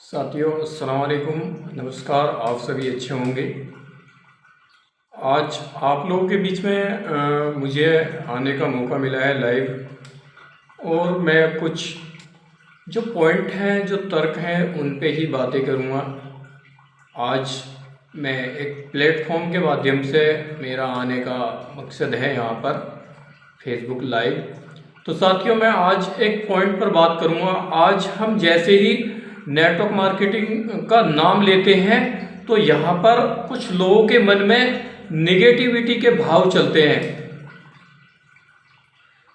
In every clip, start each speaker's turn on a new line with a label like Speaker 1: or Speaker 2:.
Speaker 1: साथियों अस्सलाम वालेकुम, नमस्कार। आप सभी अच्छे होंगे। आज आप लोगों के बीच में मुझे आने का मौका मिला है लाइव, और मैं कुछ जो पॉइंट हैं, जो तर्क हैं, उन पे ही बातें करूँगा। आज मैं एक प्लेटफॉर्म के माध्यम से मेरा आने का मकसद है यहाँ पर फेसबुक लाइव। तो साथियों, मैं आज एक पॉइंट पर बात करूँगा। आज हम जैसे ही नेटवर्क मार्केटिंग का नाम लेते हैं तो यहाँ पर कुछ लोगों के मन में निगेटिविटी के भाव चलते हैं।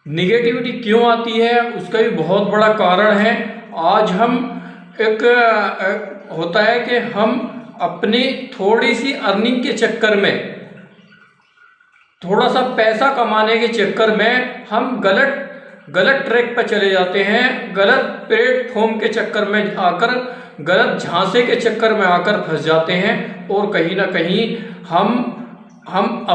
Speaker 1: निगेटिविटी क्यों आती है, उसका भी बहुत बड़ा कारण है। आज हम होता है कि हम अपनी थोड़ी सी अर्निंग के चक्कर में, थोड़ा सा पैसा कमाने के चक्कर में हम गलत ट्रैक पर चले जाते हैं। गलत प्लेटफॉर्म के चक्कर में आकर, गलत झांसे के चक्कर में आकर फंस जाते हैं, और कहीं ना कहीं हम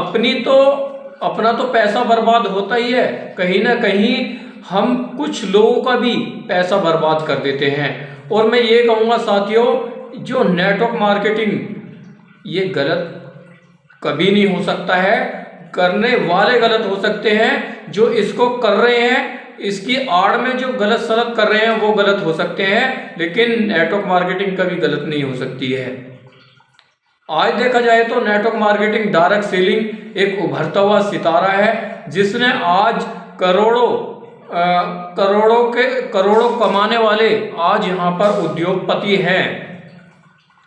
Speaker 1: अपना तो पैसा बर्बाद होता ही है, कहीं ना कहीं हम कुछ लोगों का भी पैसा बर्बाद कर देते हैं। और मैं ये कहूँगा साथियों, जो नेटवर्क मार्केटिंग, ये गलत कभी नहीं हो सकता है। करने वाले गलत हो सकते हैं, जो इसको कर रहे हैं, इसकी आड़ में जो गलत सलत कर रहे हैं वो गलत हो सकते हैं, लेकिन नेटवर्क मार्केटिंग कभी गलत नहीं हो सकती है। आज देखा जाए तो नेटवर्क मार्केटिंग, डायरेक्ट सेलिंग एक उभरता हुआ सितारा है, जिसने आज करोड़ों कमाने वाले आज यहाँ पर उद्योगपति हैं।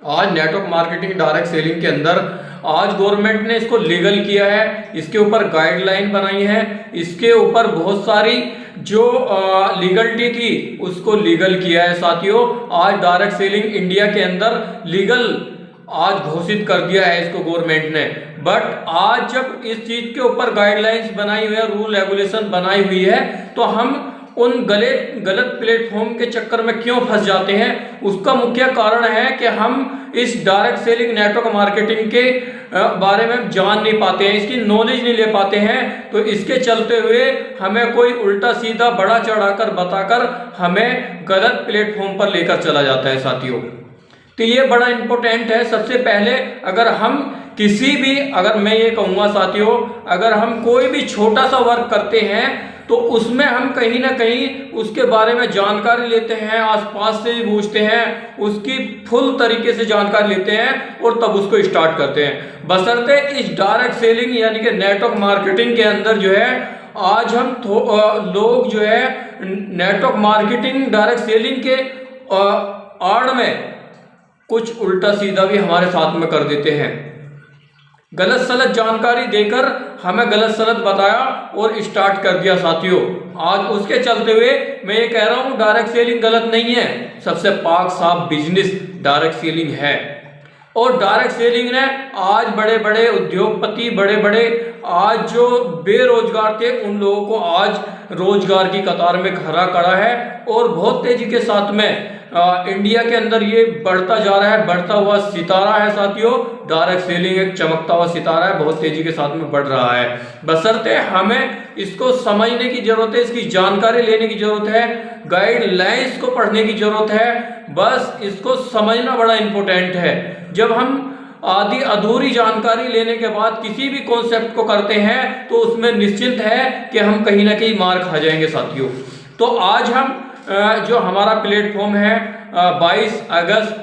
Speaker 1: आज नेटवर्क मार्केटिंग, डायरेक्ट सेलिंग के अंदर आज गवर्नमेंट ने इसको लीगल किया है, इसके ऊपर गाइडलाइन बनाई है, इसके ऊपर बहुत सारी जो लीगलिटी थी उसको लीगल किया है। साथियों, आज डायरेक्ट सेलिंग इंडिया के अंदर लीगल आज घोषित कर दिया है इसको गवर्नमेंट ने। बट आज जब इस चीज के ऊपर गाइडलाइंस बनाई हुई है, रूल रेगुलेशन बनाई हुई है, तो हम उन गलत प्लेटफॉर्म के चक्कर में क्यों फंस जाते हैं? उसका मुख्य कारण है कि हम इस डायरेक्ट सेलिंग, नेटवर्क मार्केटिंग के बारे में जान नहीं पाते हैं, इसकी नॉलेज नहीं ले पाते हैं। तो इसके चलते हुए हमें कोई उल्टा सीधा बड़ा चढ़ाकर बताकर हमें गलत प्लेटफॉर्म पर लेकर चला जाता है साथियों। तो ये बड़ा इंपॉर्टेंट है। सबसे पहले अगर मैं ये कहूँगा साथियों, अगर हम कोई भी छोटा सा वर्क करते हैं तो उसमें हम कहीं ना कहीं उसके बारे में जानकारी लेते हैं, आसपास से भी पूछते हैं, उसकी फुल तरीके से जानकारी लेते हैं और तब उसको स्टार्ट करते हैं। बशर्ते इस डायरेक्ट सेलिंग यानी कि नेटवर्क मार्केटिंग के अंदर जो है, आज हम लोग जो है नेटवर्क मार्केटिंग, डायरेक्ट सेलिंग के आड़ में कुछ उल्टा सीधा भी हमारे साथ में कर देते हैं। गलत सलत जानकारी देकर हमें गलत सलत बताया और स्टार्ट कर दिया साथियों। आज उसके चलते हुए मैं ये कह रहा हूँ, डायरेक्ट सेलिंग गलत नहीं है, सबसे पाक साफ बिजनेस डायरेक्ट सेलिंग है। और डायरेक्ट सेलिंग ने आज बड़े बड़े उद्योगपति, बड़े बड़े आज जो बेरोजगार थे, उन लोगों को आज रोजगार की कतार में खड़ा करा है, और बहुत तेजी के साथ में इंडिया के अंदर ये बढ़ता जा रहा है, बढ़ता हुआ सितारा है साथियों। डायरेक्ट सेलिंग एक चमकता हुआ सितारा है, बहुत तेजी के साथ में बढ़ रहा है। बशर्ते हमें इसको समझने की जरूरत है, इसकी जानकारी लेने की जरूरत है, गाइडलाइंस को पढ़ने की जरूरत है। बस इसको समझना बड़ा इंपॉर्टेंट है। जब हम आधी अधूरी जानकारी लेने के बाद किसी भी कॉन्सेप्ट को करते हैं तो उसमें निश्चित है कि हम कहीं ना कहीं मार खा जाएंगे साथियों। तो आज हम जो हमारा प्लेटफॉर्म है, 22 अगस्त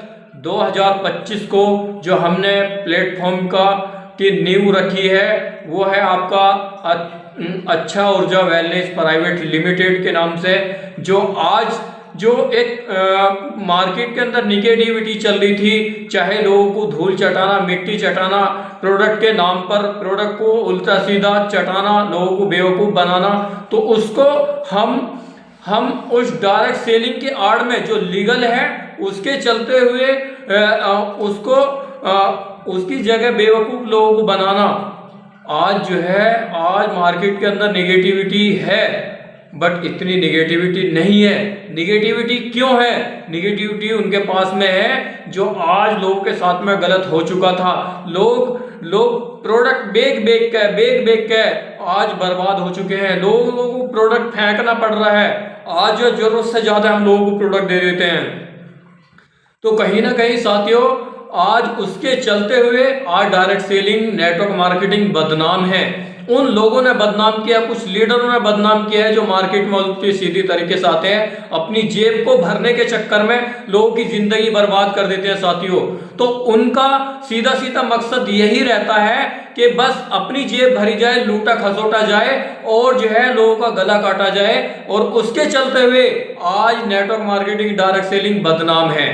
Speaker 1: 2025 को जो हमने प्लेटफॉर्म की नींव रखी है, वो है आपका अच्छा ऊर्जा वेलनेस प्राइवेट लिमिटेड के नाम से। जो आज जो एक मार्केट के अंदर निगेटिविटी चल रही थी, चाहे लोगों को धूल चटाना, मिट्टी चटाना, प्रोडक्ट के नाम पर प्रोडक्ट को उल्टा सीधा चटाना, लोगों को बेवकूफ़ बनाना, तो उसको हम उस डायरेक्ट सेलिंग के आड़ में जो लीगल है उसके चलते हुए उसकी जगह बेवकूफ़ लोगों को बनाना, आज जो है, आज मार्केट के अंदर निगेटिविटी है, बट इतनी निगेटिविटी नहीं है। निगेटिविटी क्यों है? निगेटिविटी उनके पास में है जो आज लोगों के साथ में गलत हो चुका था। लोग प्रोडक्ट बेच के आज बर्बाद हो चुके हैं। लोगों को प्रोडक्ट फेंकना पड़ रहा है। आज जो जरूरत से ज्यादा हम लोगों को प्रोडक्ट दे देते हैं। तो कहीं ना कहीं साथियों आज उसके चलते हुए आज डायरेक्ट सेलिंग नेटवर्क मार्केटिंग बदनाम है। उन लोगों ने बदनाम किया, कुछ लीडरों ने बदनाम किया है जो मार्केट में उल्टी सीधी तरीके से आते हैं, अपनी जेब को भरने के चक्कर में लोगों की जिंदगी बर्बाद कर देते हैं साथियों। तो उनका सीधा सीधा मकसद यही रहता है कि बस अपनी जेब भरी जाए, लूटा खसोटा जाए और जो है लोगों का गला काटा जाए, और उसके चलते हुए आज नेटवर्क मार्केटिंग डायरेक्ट सेलिंग बदनाम है।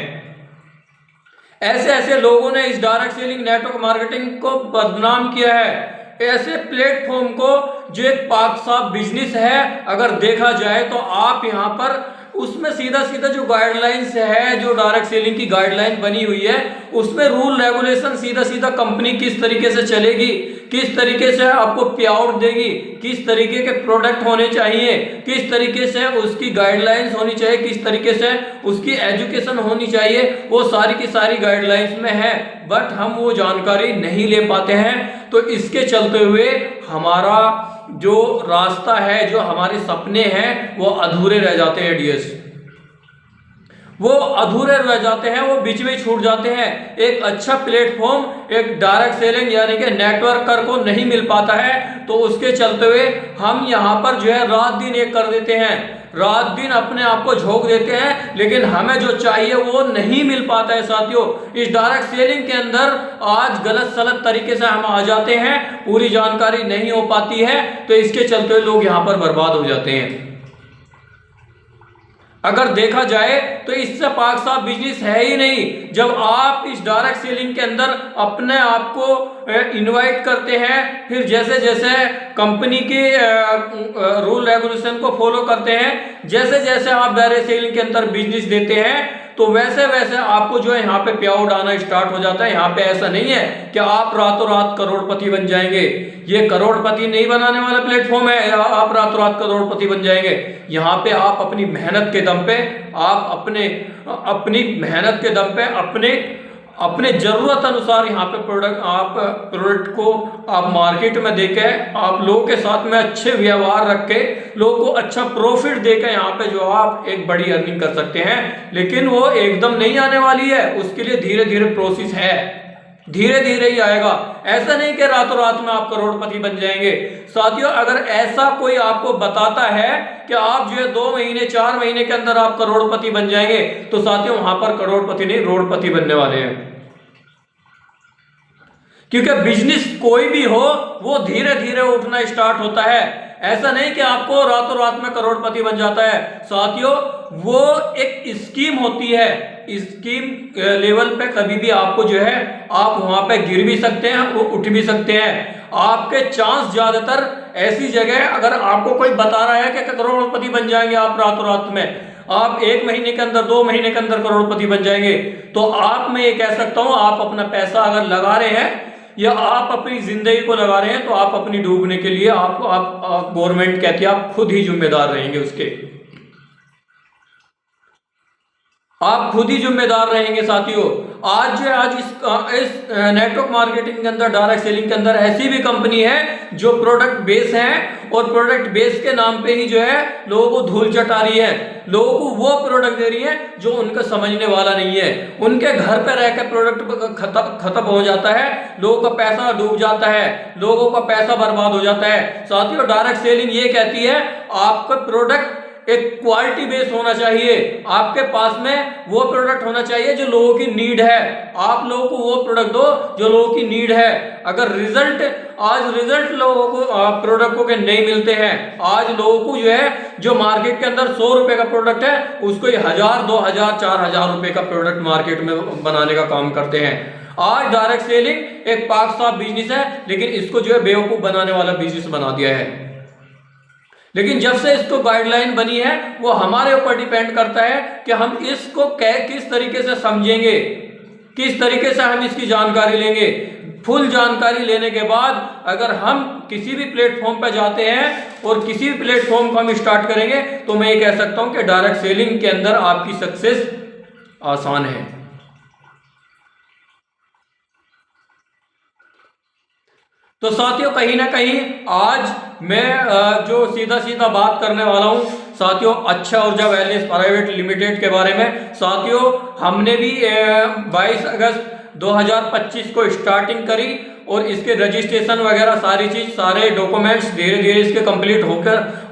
Speaker 1: ऐसे ऐसे लोगों ने इस डायरेक्ट सेलिंग नेटवर्क मार्केटिंग को बदनाम किया है। ऐसे प्लेटफॉर्म को जो एक पाक साफ बिजनेस है अगर देखा जाए तो आप यहाँ पर उसमें सीधा सीधा जो गाइडलाइंस है, जो डायरेक्ट सेलिंग की गाइडलाइन बनी हुई है, उसमें रूल रेगुलेशन सीधा सीधा कंपनी किस तरीके से चलेगी, किस तरीके से आपको पे आउट देगी, किस तरीके के प्रोडक्ट होने चाहिए, किस तरीके से उसकी गाइडलाइंस होनी चाहिए, किस तरीके से उसकी एजुकेशन होनी चाहिए, वो सारी की सारी गाइडलाइंस में है। बट हम वो जानकारी नहीं ले पाते हैं। तो इसके चलते हुए हमारा जो रास्ता है, जो हमारे सपने हैं, वो अधूरे रह जाते हैं डियर्स, वो अधूरे रह जाते हैं, वो बीच में छूट जाते हैं। एक अच्छा प्लेटफॉर्म, एक डायरेक्ट सेलिंग यानी कि नेटवर्कर को नहीं मिल पाता है। तो उसके चलते हुए हम यहाँ पर जो है रात दिन एक कर देते हैं, रात दिन अपने आप को झोंक देते हैं, लेकिन हमें जो चाहिए वो नहीं मिल पाता है साथियों। इस डायरेक्ट सेलिंग के अंदर आज गलत सलत तरीके से हम आ जाते हैं, पूरी जानकारी नहीं हो पाती है, तो इसके चलते हुए लोग यहाँ पर बर्बाद हो जाते हैं। अगर देखा जाए तो इससे पाक साफ बिजनेस है ही नहीं। जब आप इस डायरेक्ट सेलिंग के अंदर अपने आप को इनवाइट करते हैं, फिर जैसे जैसे कंपनी के रूल रेगुलेशन को फॉलो करते हैं, जैसे जैसे आप डायरेक्ट सेलिंग के अंदर बिजनेस देते हैं, तो वैसे वैसे आपको जो है यहाँ पे पे आउट आना स्टार्ट हो जाता है। यहाँ पे ऐसा नहीं है कि आप रातों रात करोड़पति बन जाएंगे। ये करोड़पति नहीं बनाने वाला प्लेटफॉर्म है, आप रातों रात करोड़पति बन जाएंगे। यहाँ पे आप अपनी मेहनत के दम पे, आप अपनी मेहनत के दम पे अपने जरूरत अनुसार यहाँ पे प्रोडक्ट को आप मार्केट में देके, आप लोगों के साथ में अच्छे व्यवहार रख के, लोगों को अच्छा प्रॉफिट देकर यहाँ पे जो आप एक बड़ी अर्निंग कर सकते हैं। लेकिन वो एकदम नहीं आने वाली है, उसके लिए धीरे धीरे प्रोसेस है, धीरे धीरे ही आएगा। ऐसा नहीं कि रातों रात में आप करोड़पति बन जाएंगे। साथियों, अगर ऐसा कोई आपको बताता है कि आप जो है 2 महीने 4 महीने के अंदर आप करोड़पति बन जाएंगे, तो साथियों वहां पर करोड़पति नहीं, रोडपति बनने वाले हैं। क्योंकि बिजनेस कोई भी हो वो धीरे धीरे उठना स्टार्ट होता है। ऐसा नहीं कि आपको रातों रात में करोड़पति बन जाता है। साथियों, वो एक स्कीम होती है, स्कीम लेवल पे कभी भी आपको जो है आप वहां पे गिर भी सकते हैं, वो उठ भी सकते हैं। आपके चांस ज्यादातर ऐसी जगह, अगर आपको कोई बता रहा है कि करोड़पति बन जाएंगे आप रातों रात में, आप 1 महीने के अंदर 2 महीने के अंदर करोड़पति बन जाएंगे, तो आप, मैं ये कह सकता हूं, आप अपना पैसा अगर लगा रहे हैं या आप अपनी जिंदगी को लगा रहे हैं, तो आप अपनी डूबने के लिए आप गवर्नमेंट कहती है आप खुद ही जिम्मेदार रहेंगे उसके, आप खुद ही जिम्मेदार रहेंगे। साथियों, आज इस नेटवर्क मार्केटिंग के अंदर, डायरेक्ट सेलिंग के अंदर ऐसी भी कंपनी है जो प्रोडक्ट बेस है, और प्रोडक्ट बेस के नाम पे ही जो है लोगों को धूल चटा रही है, लोगों को वो प्रोडक्ट दे रही है जो उनका समझने वाला नहीं है। उनके घर पे रहकर प्रोडक्ट खत्म हो जाता है, लोगों का पैसा डूब जाता है, लोगों का पैसा बर्बाद हो जाता है। साथियों, डायरेक्ट सेलिंग ये कहती है आपका प्रोडक्ट एक क्वालिटी बेस होना चाहिए, आपके पास में वो प्रोडक्ट होना चाहिए जो लोगों की नीड है। आप लोगों को वो प्रोडक्ट दो जो लोगों की नीड है। अगर रिजल्ट लोगों को प्रोडक्टों के नहीं मिलते हैं, आज लोगों को जो है, जो मार्केट के अंदर 100 रुपए का प्रोडक्ट है, उसको 1000, 2000, 4000 रुपए का प्रोडक्ट मार्केट में बनाने का काम करते हैं। आज डायरेक्ट सेलिंग एक पाक साफ बिजनेस है, लेकिन इसको जो है बेवकूफ बनाने वाला बिजनेस बना दिया है। लेकिन जब से इसको गाइडलाइन बनी है, वो हमारे ऊपर डिपेंड करता है कि हम इसको किस तरीके से समझेंगे, किस तरीके से हम इसकी जानकारी लेंगे। फुल जानकारी लेने के बाद अगर हम किसी भी प्लेटफॉर्म पर जाते हैं और किसी भी प्लेटफॉर्म को हम स्टार्ट करेंगे, तो मैं ये कह सकता हूं कि डायरेक्ट सेलिंग के अंदर आपकी सक्सेस आसान है। तो साथियों, कहीं ना कहीं आज मैं जो सीधा सीधा बात करने वाला हूं, साथियों अच्छा ऊर्जा वेलनेस प्राइवेट लिमिटेड के बारे में। साथियों हमने भी 22 अगस्त 2025 को स्टार्टिंग करी और इसके रजिस्ट्रेशन वगैरह सारी चीज सारे डॉक्यूमेंट्स धीरे धीरे इसके कंप्लीट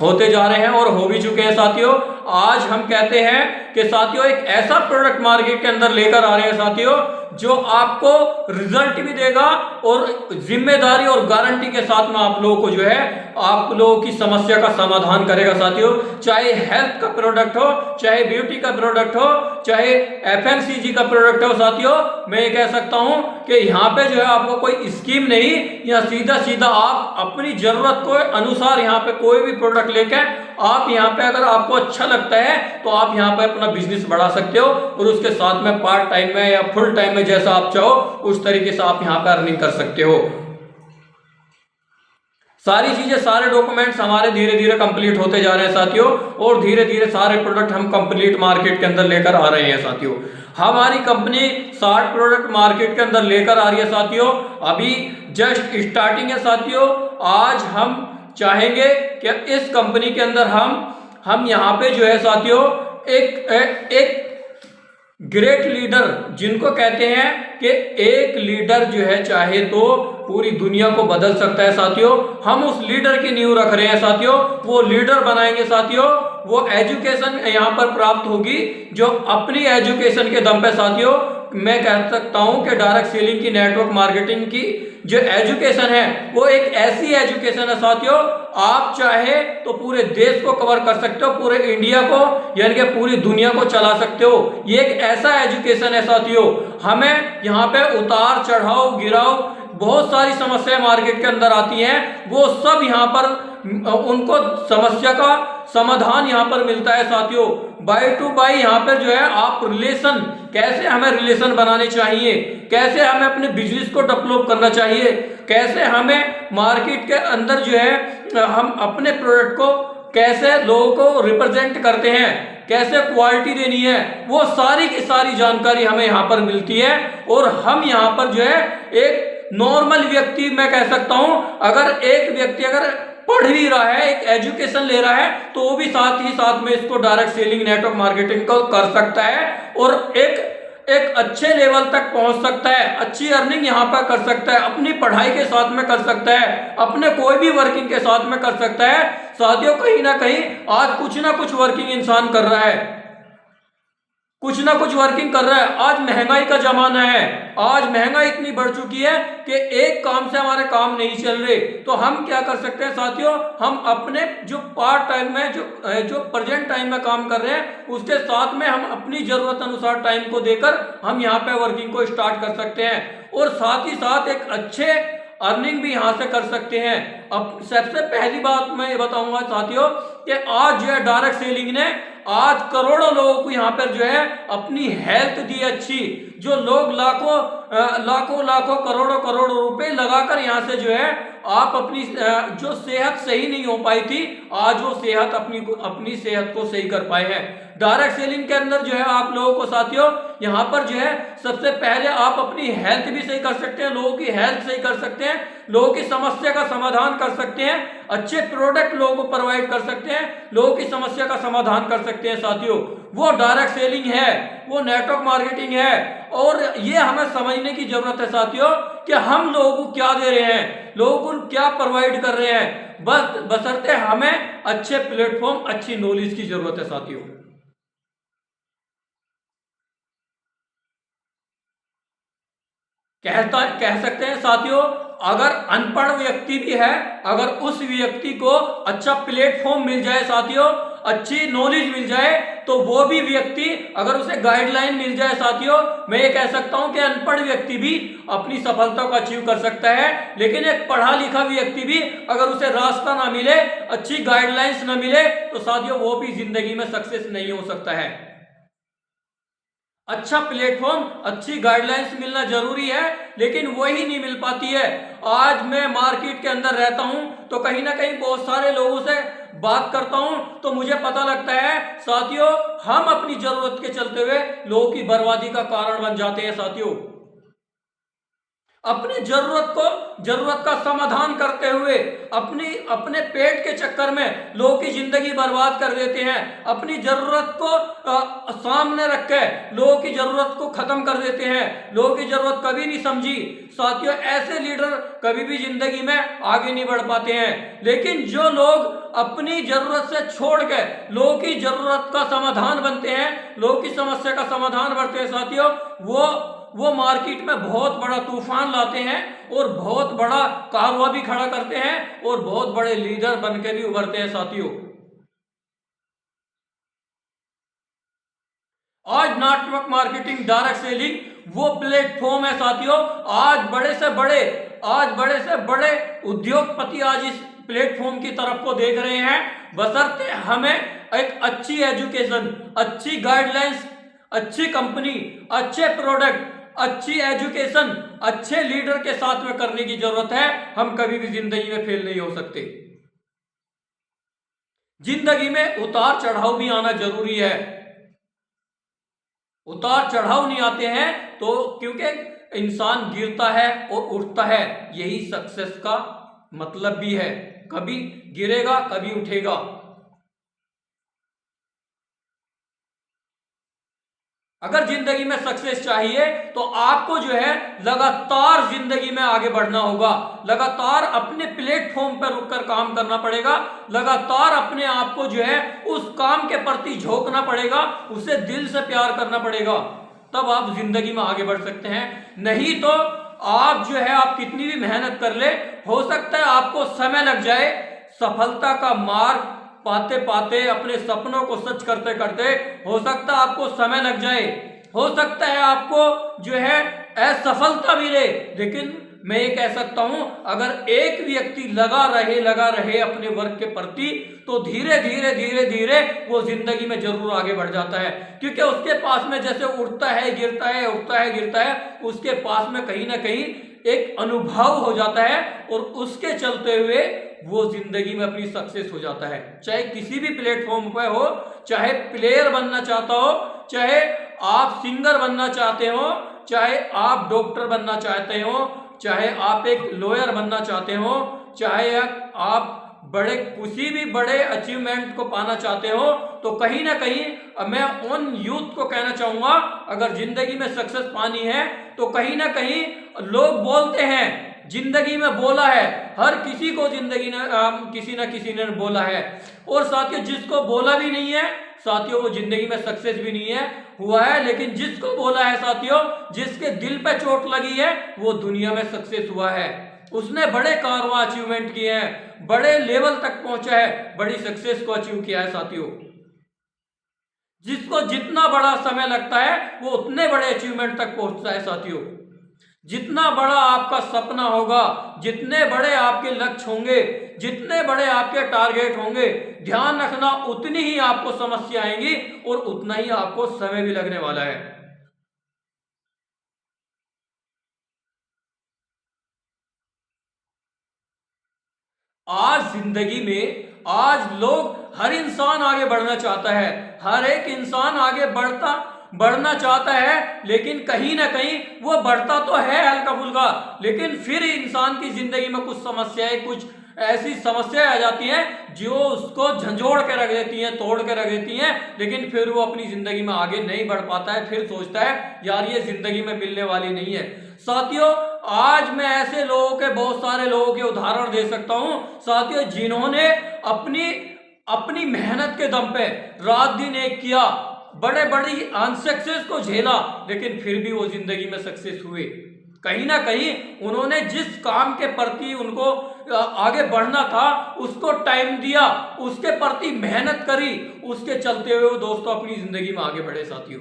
Speaker 1: होते जा रहे हैं और हो भी चुके हैं। साथियों आज हम कहते हैं कि साथियों एक ऐसा प्रोडक्ट मार्केट के अंदर लेकर आ रहे हैं साथियों जो आपको रिजल्ट भी देगा और जिम्मेदारी और गारंटी के साथ में आप लोगों को जो है आप लोगों की समस्या का समाधान करेगा। साथियों चाहे हेल्थ का प्रोडक्ट हो, चाहे ब्यूटी का प्रोडक्ट हो, चाहे एफएमसीजी का प्रोडक्ट हो, साथियों मैं ये कह सकता हूं कि यहाँ पे जो है आपको कोई स्कीम नहीं, या सीधा सीधा आप अपनी जरूरत को अनुसार यहाँ पे कोई भी प्रोडक्ट लेकर आप यहाँ पे अगर आपको अच्छा लगता है तो आप यहाँ पे अपना बिजनेस बढ़ा सकते हो और उसके साथ में पार्ट टाइम में या फुल टाइम में जैसा आप चाहो उस तरीके से आप यहाँ पे अर्निंग कर सकते हो। सारी चीजें सारे डॉक्यूमेंट्स हमारे धीरे धीरे कंप्लीट होते जा रहे हैं साथियों और धीरे धीरे सारे प्रोडक्ट हम कंप्लीट मार्केट के अंदर लेकर आ रहे हैं साथियों। हमारी कंपनी 60 प्रोडक्ट मार्केट के अंदर लेकर आ रही है साथियों, अभी जस्ट स्टार्टिंग है साथियों। आज हम चाहेंगे कि इस कंपनी के अंदर हम यहाँ पे जो है साथियों एक ग्रेट लीडर जिनको कहते हैं कि एक लीडर जो है चाहे तो पूरी दुनिया को बदल सकता है साथियों, हम उस लीडर की नींव रख रहे हैं साथियों। वो लीडर बनाएंगे साथियों, वो एजुकेशन यहाँ पर प्राप्त होगी जो अपनी एजुकेशन के दम पे साथियों मैं कह सकता हूं कि डायरेक्ट सेलिंग की नेटवर्क मार्केटिंग की जो एजुकेशन है वो एक ऐसी एजुकेशन है साथियों, आप चाहे तो पूरे देश को कवर कर सकते हो, पूरे इंडिया को यानी कि पूरी दुनिया को चला सकते हो। ये एक ऐसा एजुकेशन है साथियों, हमें यहाँ पे उतार चढ़ाव गिराव बहुत सारी समस्याएं मार्केट के अंदर आती हैं, वो सब यहाँ पर उनको समस्या का समाधान यहाँ पर मिलता है साथियों। बाय टू बाय यहाँ पर जो है आप रिलेशन कैसे हमें रिलेशन बनाने चाहिए, कैसे हमें अपने बिजनेस को डेवलप करना चाहिए, कैसे हमें मार्केट के अंदर जो है हम अपने प्रोडक्ट को कैसे लोगों को रिप्रेजेंट करते हैं, कैसे क्वालिटी देनी है, वो सारी की सारी जानकारी हमें यहाँ पर मिलती है। और हम यहाँ पर जो है एक नॉर्मल व्यक्ति मैं कह सकता हूं, अगर एक व्यक्ति अगर पढ़ भी रहा है एक एजुकेशन ले रहा है तो वो भी साथ ही साथ में इसको डायरेक्ट सेलिंग नेटवर्क मार्केटिंग को कर सकता है और एक अच्छे लेवल तक पहुंच सकता है, अच्छी अर्निंग यहाँ पर कर सकता है, अपनी पढ़ाई के साथ में कर सकता है, अपने कोई भी वर्किंग के साथ में कर सकता है साथियों। कहीं ना कहीं आज कुछ ना कुछ वर्किंग इंसान कर रहा है, कुछ ना कुछ वर्किंग कर रहा है। आज महंगाई का जमाना है, आज महंगाई इतनी बढ़ चुकी है कि एक काम से हमारे काम नहीं चल रहे, तो हम क्या कर सकते हैं साथियों, हम अपने जो पार्ट टाइम में जो प्रेजेंट टाइम में काम कर रहे हैं उसके साथ में हम अपनी जरूरत अनुसार टाइम को देकर हम यहाँ पे वर्किंग को स्टार्ट कर सकते हैं और साथ ही साथ एक अच्छे अर्निंग भी यहाँ से कर सकते हैं। अब सबसे पहली बात मैं ये बताऊंगा साथियों कि आज जो है डायरेक्ट सेलिंग ने आज करोड़ों लोगों को यहाँ पर जो है अपनी हेल्थ दी अच्छी, जो लोग लाखों करोड़ों रुपए लगाकर यहाँ से जो है आप अपनी जो सेहत सही नहीं हो पाई थी आज वो सेहत अपनी सेहत को सही कर पाए हैं। डायरेक्ट सेलिंग के अंदर जो है आप लोगों को साथियों यहाँ पर जो है सबसे पहले आप अपनी हेल्थ भी सही कर सकते हैं, लोगों की हेल्थ सही कर सकते हैं, लोगों की समस्या का समाधान कर सकते हैं, अच्छे प्रोडक्ट लोगों को प्रोवाइड कर सकते हैं, लोगों की समस्या का समाधान कर सकते हैं साथियों। वो डायरेक्ट सेलिंग है, वो नेटवर्क मार्केटिंग है और ये हमें समझने की जरूरत है साथियों कि हम लोगों को क्या दे रहे हैं, लोगों को क्या प्रोवाइड कर रहे हैं, बशर्ते हमें अच्छे प्लेटफॉर्म अच्छी नॉलेज की जरूरत है साथियों। कह सकते हैं साथियों अगर अनपढ़ व्यक्ति भी है, अगर उस व्यक्ति को अच्छा प्लेटफॉर्म मिल जाए साथियों, अच्छी नॉलेज मिल जाए तो वो भी व्यक्ति अगर उसे गाइडलाइन मिल जाए साथियों, मैं ये कह सकता हूं कि अनपढ़ व्यक्ति भी अपनी सफलता को अचीव कर सकता है। लेकिन एक पढ़ा लिखा व्यक्ति भी अगर उसे रास्ता ना मिले, अच्छी गाइडलाइंस ना मिले तो साथियों वो भी जिंदगी में सक्सेस नहीं हो सकता है। अच्छा प्लेटफॉर्म अच्छी गाइडलाइंस मिलना जरूरी है लेकिन वही नहीं मिल पाती है। आज मैं मार्केट के अंदर रहता हूं तो कहीं ना कहीं बहुत सारे लोगों से बात करता हूं तो मुझे पता लगता है साथियों हम अपनी जरूरत के चलते हुए लोगों की बर्बादी का कारण बन जाते हैं साथियों। अपनी जरूरत का समाधान करते हुए अपने पेट के चक्कर में लोगों की जिंदगी बर्बाद कर देते हैं। अपनी जरूरत को सामने रख के लोगों की जरूरत को खत्म कर देते हैं। लोगों की जरूरत कभी नहीं समझी। साथियों, ऐसे लीडर कभी भी जिंदगी में आगे नहीं बढ़ पाते हैं। लेकिन जो लोग अपनी जरूरत से छोड़ के लोगों की जरूरत का समाधान बनते हैं, लोगों की समस्या का समाधान बनते हैं साथियों, वो मार्केट में बहुत बड़ा तूफान लाते हैं और बहुत बड़ा कारवा भी खड़ा करते हैं और बहुत बड़े लीडर बनकर भी उभरते हैं साथियों। आज नेटवर्क मार्केटिंग, डायरेक्ट सेलिंग वो प्लेटफॉर्म है साथियों। आज बड़े से बड़े उद्योगपति आज इस प्लेटफॉर्म की तरफ को देख रहे हैं, बशर्ते हमें एक अच्छी एजुकेशन, अच्छी गाइडलाइंस, अच्छी कंपनी, अच्छे प्रोडक्ट, अच्छी एजुकेशन, अच्छे लीडर के साथ में करने की जरूरत है। हम कभी भी जिंदगी में फेल नहीं हो सकते। जिंदगी में उतार चढ़ाव भी आना जरूरी है। उतार चढ़ाव नहीं आते हैं तो क्योंकि इंसान गिरता है और उठता है, यही सक्सेस का मतलब भी है। कभी गिरेगा, कभी उठेगा। अगर जिंदगी में सक्सेस चाहिए तो आपको जो है लगातार जिंदगी में आगे बढ़ना होगा। लगातार अपने प्लेटफॉर्म पर रुककर काम करना पड़ेगा। लगातार अपने आप को जो है उस काम के प्रति झोंकना पड़ेगा, उसे दिल से प्यार करना पड़ेगा। तब आप जिंदगी में आगे बढ़ सकते हैं। नहीं तो आप जो है, आप कितनी भी मेहनत कर ले, हो सकता है आपको समय लग जाए। सफलता का मार्ग पाते पाते, अपने सपनों को सच करते करते हो सकता है आपको समय लग जाए, हो सकता है आपको जो है असफलता मिले। लेकिन मैं ये कह सकता हूं, अगर एक व्यक्ति लगा रहे अपने वर्क के प्रति, तो धीरे धीरे वो जिंदगी में जरूर आगे बढ़ जाता है। क्योंकि उसके पास में जैसे उठता है गिरता है, उठता है गिरता है, उसके पास में कहीं ना कहीं एक अनुभव हो जाता है और उसके चलते हुए वो जिंदगी में अपनी सक्सेस हो जाता है। चाहे किसी भी प्लेटफॉर्म पे हो, चाहे प्लेयर बनना चाहता हो, चाहे आप सिंगर बनना चाहते हो, चाहे आप डॉक्टर बनना चाहते हो, चाहे आप एक लॉयर बनना चाहते हो, चाहे आप किसी भी बड़े अचीवमेंट को पाना चाहते हो, तो कहीं ना कहीं मैं उन यूथ को कहना चाहूंगा, अगर जिंदगी में सक्सेस पानी है तो कहीं ना कहीं लोग बोलते हैं, जिंदगी में बोला है, हर किसी को जिंदगी ने किसी ना किसी ने बोला है। और साथियों, जिसको बोला भी नहीं है साथियों, वो जिंदगी में सक्सेस भी नहीं है हुआ है। लेकिन जिसको बोला है साथियों, जिसके दिल पे चोट लगी है, वो दुनिया में सक्सेस हुआ है। उसने बड़े कारवां अचीवमेंट किए हैं, बड़े लेवल तक पहुंचा है, बड़ी सक्सेस को अचीव किया है साथियों। जिसको जितना बड़ा समय लगता है, वो उतने बड़े अचीवमेंट तक पहुंचता है साथियों। जितना बड़ा आपका सपना होगा, जितने बड़े आपके लक्ष्य होंगे, जितने बड़े आपके टारगेट होंगे, ध्यान रखना उतनी ही आपको समस्या आएंगी और उतना ही आपको समय भी लगने वाला है। आज जिंदगी में आज लोग, हर इंसान आगे बढ़ना चाहता है, हर एक इंसान आगे बढ़ना चाहता है। लेकिन कहीं ना कहीं वो बढ़ता तो है हल्का फुल्का, लेकिन फिर इंसान की जिंदगी में कुछ समस्याएं, कुछ ऐसी समस्याएं आ जाती हैं जो उसको झंझोड़ के रख देती हैं, तोड़ के रख देती हैं। लेकिन फिर वो अपनी जिंदगी में आगे नहीं बढ़ पाता है, फिर सोचता है यार ये जिंदगी में मिलने वाली नहीं है। साथियों, आज मैं ऐसे लोगों के, बहुत सारे लोगों के उदाहरण दे सकता हूं साथियों, जिन्होंने अपनी मेहनत के दम पे रात दिन एक किया, बड़े बड़ी अनसक्सेस को झेला, लेकिन फिर भी वो जिंदगी में सक्सेस हुए। कहीं ना कहीं उन्होंने जिस काम के प्रति उनको आगे बढ़ना था, उसको टाइम दिया, उसके प्रति मेहनत करी, उसके चलते हुए दोस्तों अपनी जिंदगी में आगे बढ़े साथियों।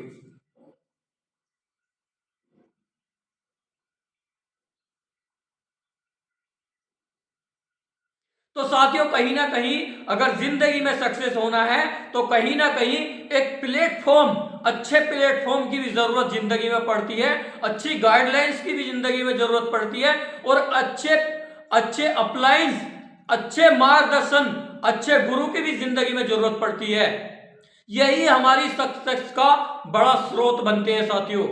Speaker 1: तो साथियों, कहीं ना कहीं अगर जिंदगी में सक्सेस होना है तो कहीं ना कहीं एक प्लेटफॉर्म, अच्छे प्लेटफॉर्म की भी जरूरत जिंदगी में पड़ती है, अच्छी गाइडलाइंस की भी जिंदगी में जरूरत पड़ती है, और अच्छे अप्लायंस, अच्छे मार्गदर्शन, अच्छे गुरु की भी जिंदगी में जरूरत पड़ती है। यही हमारी सक्सेस का बड़ा स्रोत बनते हैं साथियों।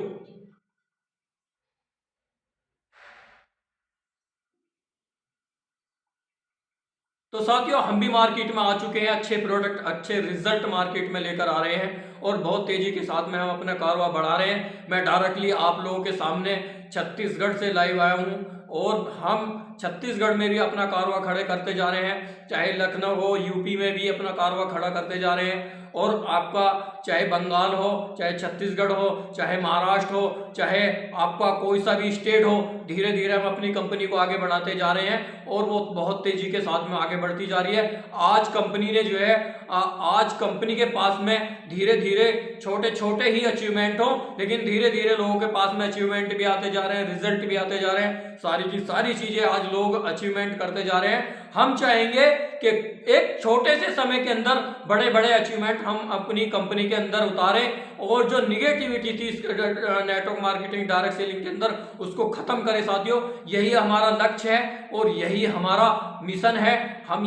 Speaker 1: तो साथियों हम भी मार्केट में आ चुके हैं, अच्छे प्रोडक्ट अच्छे रिजल्ट मार्केट में लेकर आ रहे हैं और बहुत तेजी के साथ में हम अपना कारोबार बढ़ा रहे हैं। मैं डायरेक्टली आप लोगों के सामने छत्तीसगढ़ से लाइव आया हूं और हम छत्तीसगढ़ में भी अपना कारोबार खड़े करते जा रहे हैं, चाहे लखनऊ हो, यूपी में भी अपना कारोबार खड़ा करते जा रहे हैं। और आपका चाहे बंगाल हो, चाहे छत्तीसगढ़ हो, चाहे महाराष्ट्र हो, चाहे आपका कोई सा भी स्टेट हो, धीरे धीरे हम अपनी कंपनी को आगे बढ़ाते जा रहे हैं और वो बहुत तेजी के साथ में आगे बढ़ती जा रही है। आज कंपनी ने जो है आज कंपनी के पास में धीरे धीरे छोटे छोटे ही अचीवमेंट हो, लेकिन धीरे धीरे लोगों के पास में अचीवमेंट भी आते जा रहे हैं, रिजल्ट भी आते जा रहे हैं, सारी की सारी चीजें आज लोग अचीवमेंट करते जा रहे हैं। हम चाहेंगे कि एक छोटे से समय के अंदर बड़े बड़े अचीवमेंट हम अपनी कंपनी के अंदर उतारें और जो निगेटिविटी थी नेटवर्क मार्केटिंग डायरेक्ट सेलिंग के अंदर उसको खत्म करें साथियों। यही हमारा लक्ष्य है और यही हमारा मिशन है। हम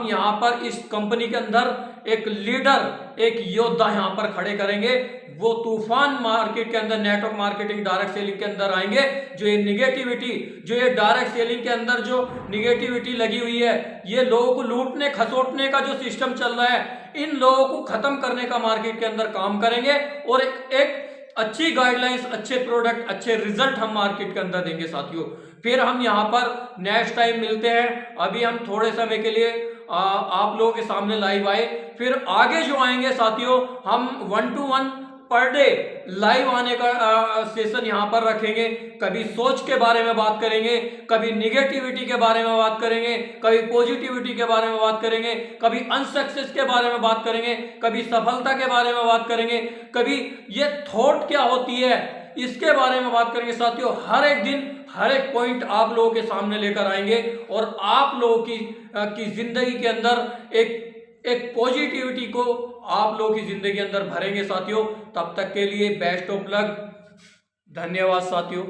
Speaker 1: यहाँ पर इस कंपनी के अंदर एक लीडर, एक योद्धा यहाँ पर खड़े करेंगे। वो तूफान मार्केट के अंदर नेटवर्क मार्केटिंग डायरेक्ट सेलिंग के अंदर आएंगे। जो ये निगेटिविटी, जो ये डायरेक्ट सेलिंग के अंदर जो निगेटिविटी लगी हुई है, ये लोगों को लूटने खसोटने का जो सिस्टम चल रहा है, इन लोगों को खत्म करने का मार्केट के अंदर काम करेंगे और एक अच्छी गाइडलाइंस, अच्छे प्रोडक्ट, अच्छे रिजल्ट हम मार्केट के अंदर देंगे साथियों। फिर हम यहाँ पर नेक्स्ट टाइम मिलते हैं। अभी हम थोड़े समय के लिए आप लोगों के सामने लाइव आए, फिर आगे जो आएंगे साथियों हम 1 to 1 पर डे लाइव आने का सेशन यहाँ पर रखेंगे। कभी सोच के बारे में बात करेंगे, कभी निगेटिविटी के बारे में बात करेंगे, कभी पॉजिटिविटी के बारे में बात करेंगे, कभी अनसक्सेस के बारे में बात करेंगे, कभी सफलता के बारे में बात करेंगे, कभी ये थॉट क्या होती है इसके बारे में बात करेंगे साथियों। हर एक दिन हर एक पॉइंट आप लोगों के सामने लेकर आएंगे और आप लोगों की जिंदगी के अंदर एक पॉजिटिविटी को आप लोगों की जिंदगी के अंदर भरेंगे साथियों। तब तक के लिए बेस्ट ऑफ लक। धन्यवाद साथियों।